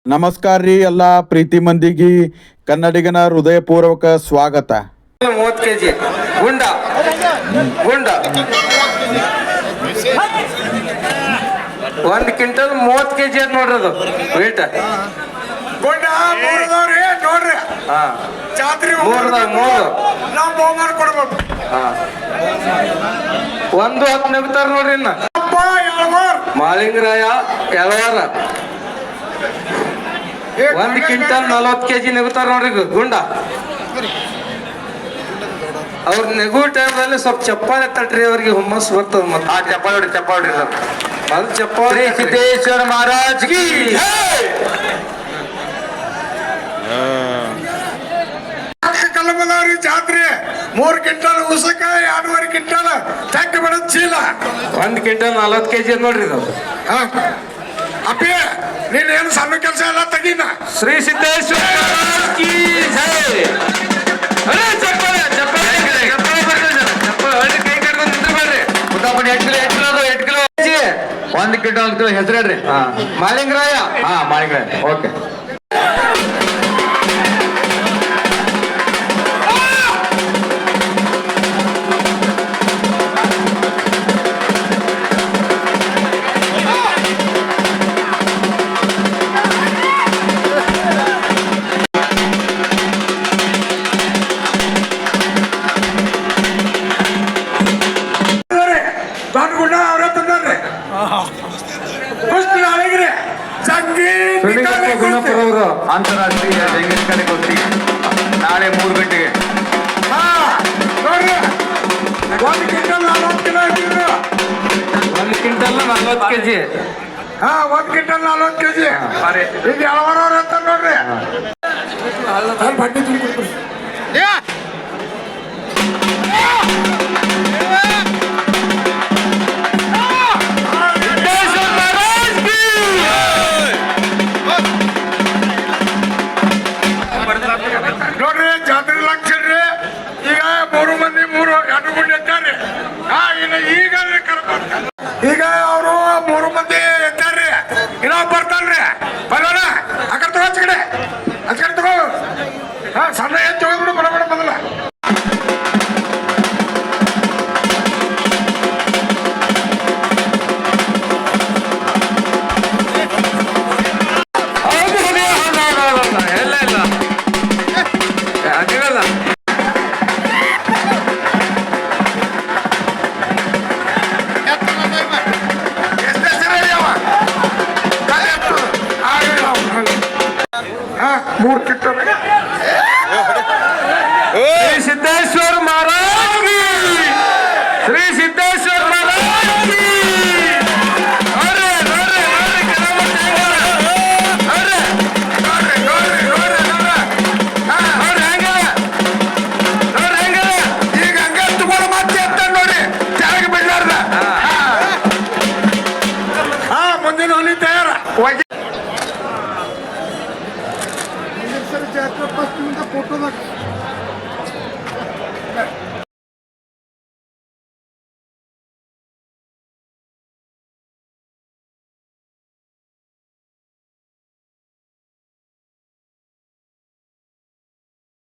ನಮಸ್ಕಾರ ರೀ ಎಲ್ಲ ಪ್ರೀತಿ ಮಂದಿಗೆ ಕನ್ನಡಿಗನ ಹೃದಯಪೂರ್ವಕ ಸ್ವಾಗತ. 30 kg ಗುಂಡ ಗುಂಡ 1 ಕ್ವಿಂಟಲ್ 30 kg ಅಂತ ನೋಡ್ರಿ ಅದು ವೇಟ್ ಗುಂಡ ಮೂರದವ್ರಿ ನೋಡ್ರಿ. ಹಾ ಜಾತ್ರೆ ಮೂರು ನಾವು ಬಹುಮಾನ ಕೊಡ್ಬೇಕು. ಒಂದು 10 ನೆಗ್ತಾರ ನೋಡ್ರಿ. ಇನ್ನ ಅಪ್ಪ ಎಳವಾರ್ ಮಾಳಿಂಗರಾಯ ಎಳವಾರ 1 ಕ್ವಿಂಟಲ್ 40 kg ನೆಗ್ತಾರ ನೋಡ್ರಿ ಗುಂಡ. ಅವ್ರ ನೆಗು ಟೈಮ್ನಲ್ಲಿ ಸ್ವಲ್ಪ ಚಪ್ಪಾಳೆ ತಟ್ರಿ, ಅವ್ರಿಗೆ ಹುಮ್ಮಸ್ ಬರ್ತದ. ಮತ್ತೆ ಚಪ್ಪಾಳಿ ಚಪ್ಪಾಳಿ ಅದು ಚಪ್ಪಾಳಿ. ಸಿದ್ದೇಶ್ವರ ಮಹಾರಾಜ್ ಕಿ ಕಲ್ಲಬಲ್ಲವ್ರಿ ಜಾತ್ರೆ 3 ಕ್ವಿಂಟಲ್ ಉಸಕ 2.5 ಕ್ವಿಂಟಲ್ ಚಕ್ಕ ಬಡದ್ ಚೀಲ 1 ಕ್ವಿಂಟಲ್ 40 kg ನೋಡ್ರಿ ಇದು. ಅಪ್ಪಿ ನೀನೇನು ಸಣ್ಣ ಕೆಲಸ ಎಲ್ಲ ತೆಗೀನ. ಶ್ರೀ ಸಿದ್ದೇಶ್ವರ ಮಹಾರಾಜ್ ಕಿ ಜೈ. ಅರೆ ಚಪ್ಪಾಳೆ ಚಪ್ಪಾಳೆ ಚಪ್ಪಾಳೆ ಬರ್ರಿ, ಚಪ್ಪಾಳೆ ಹೊಳ್ಳಿ ಕೈ ಕಟ್ಕೊಂಡು ನಿಂತ್ಕೊಳ್ರಿ. ಉದ್ದಾಪಣಿ 8 ಕಿಲೋ 1 ಕ್ವಿಂಟಲ್ ಹೆಸರು ಹೇಳ್ರಿ. ಮಾಳಿಂಗರಾಯ. ಮಾಳಿಂಗರಾಯ ಓಕೆ. ದೊಡ್ಡ ಗುಂಡ ಅವ್ರ ತಂದ್ರಿ ಕುಸ್ತಿ ನಾಳೆಗ್ರಿ ಗುಣಪುರ ಅವರು ಅಂತಾರಾಷ್ಟ್ರೀಯ ಜಂಗಿನ ಕುಸ್ತಿ ನಾಳೆ 3 ಗಂಟೆಗೆ. ನೋಡ್ರಿ 1 ಕ್ವಿಂಟಲ್ 40 ಕಿಲೋ ಹಾಕಿದ್ರು. 1 ಕ್ವಿಂಟಲ್ 40 kg. 1 quintal 40 kg. ಈಗ ಎಳವರವ್ರ ಅಂತ ನೋಡ್ರಿ. ಬಡ್ಡಿ ತುಂಬಿಡ್ರಿ. ನೋಡ್ರಿ ಜಾತ್ರೆ ಲಕ್ಷರಿ. ಈಗ 3 ಮಂದಿ 2 ಗುಂಡಿ ಎತ್ತಾರ್ರಿ. ಈಗ ಈಗ ಅವರು 3 ಮಂದಿ ಎತ್ತಾರ್ರಿ. ಇನ್ನೊಬ್ಬ ಬರ್ತಾನ್ರಿ. ಬರೋಣ ಆ ಕಡೆ ತಗೋ, ಹಚ್ಕಡೆ ತಗೋ. ಸಣ್ಣ ಎತ್ತು ಹೋಗ್ಬಿಡು ಬಡ ಮೊದಲ. ಮೂರು ಕಿಟ್ಟರೆ